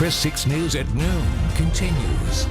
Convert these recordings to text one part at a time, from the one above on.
Chris 6 News at noon continues.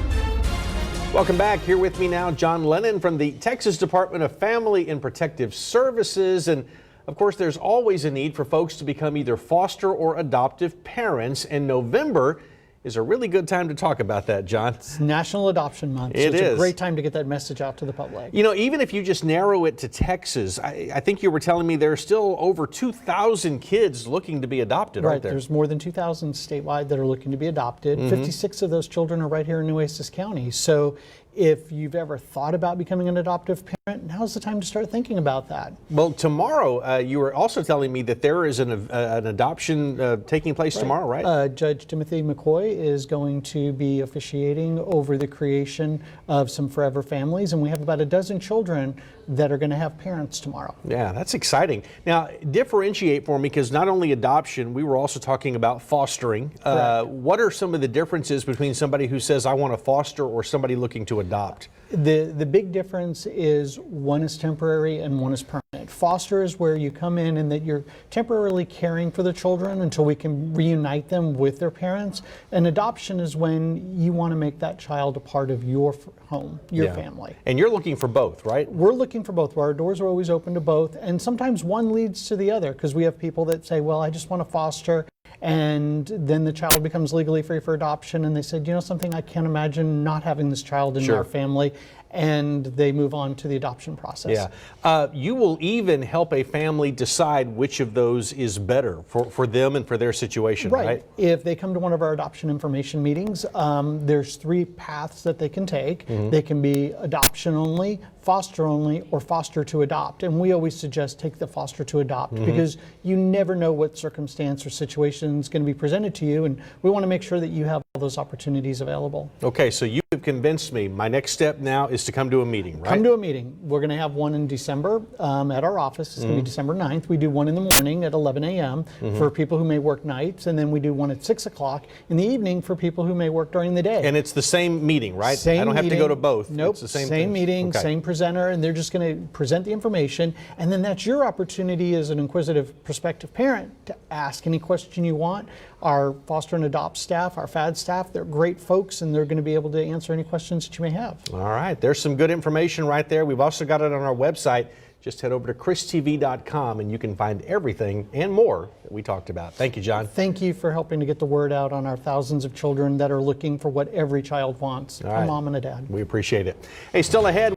Welcome back. Here with me now, John Lennon from the Texas Department of Family and Protective Services. And of course, there's always a need for folks to become either foster or adoptive parents. And November is a really good time to talk about that, John. It's National Adoption Month. So it's a great time to get that message out to the public. You know, even if you just narrow it to Texas, I think you were telling me there are still over 2,000 kids looking to be adopted, aren't there? There's more than 2,000 statewide that are looking to be adopted. 56 of those children are right here in Nueces County. So if you've ever thought about becoming an adoptive parent, now's the time to start thinking about that. Well, tomorrow, you were also telling me that there is an adoption taking place tomorrow, right? Judge Timothy McCoy is going to be officiating over the creation of some forever families, and we have about a dozen children that are going to have parents tomorrow. Yeah, that's exciting. Now, differentiate for me, because not only adoption, we were also talking about fostering. What are some of the differences between somebody who says, I want to foster, or somebody looking to adopt? The big difference is one is temporary and one is permanent. Foster is where you come in and that you're temporarily caring for the children until we can reunite them with their parents. And adoption is when you want to make that child a part of your home, your family. And you're looking for both, right? We're looking for both. Our doors are always open to both. And sometimes one leads to the other, because we have people that say, well, I just want to foster. And then the child becomes legally free for adoption, and they said, you know something, I can't imagine not having this child in our family, and they move on to the adoption process. Yeah. You will even help a family decide which of those is better for them and for their situation, right? If they come to one of our adoption information meetings, there's 3 paths that they can take. They can be adoption only, foster only, or foster to adopt. And we always suggest take the foster to adopt, because you never know what circumstance or situation is going to be presented to you, and we want to make sure that you have all those opportunities available. Okay, so you have convinced me. My next step now is to come to a meeting, right? Come to a meeting. We're going to have one in December at our office. It's going to be December 9th. We do one in the morning at 11 a.m. for people who may work nights, and then we do one at 6 o'clock in the evening for people who may work during the day. And it's the same meeting, right? Same I don't have to go to both. Nope, it's the same thing. Meeting, same presenter, and they're just going to present the information, and then that's your opportunity as an inquisitive prospective parent to ask any question you want. Our foster and adopt staff, our FAD staff, they're great folks, and they're going to be able to answer any questions that you may have. All right, there's some good information right there. We've also got it on our website. Just head over to christv.com and you can find everything and more that we talked about. Thank you, John. Thank you for helping to get the word out on our thousands of children that are looking for what every child wants, a mom and a dad. We appreciate it. Hey, still ahead.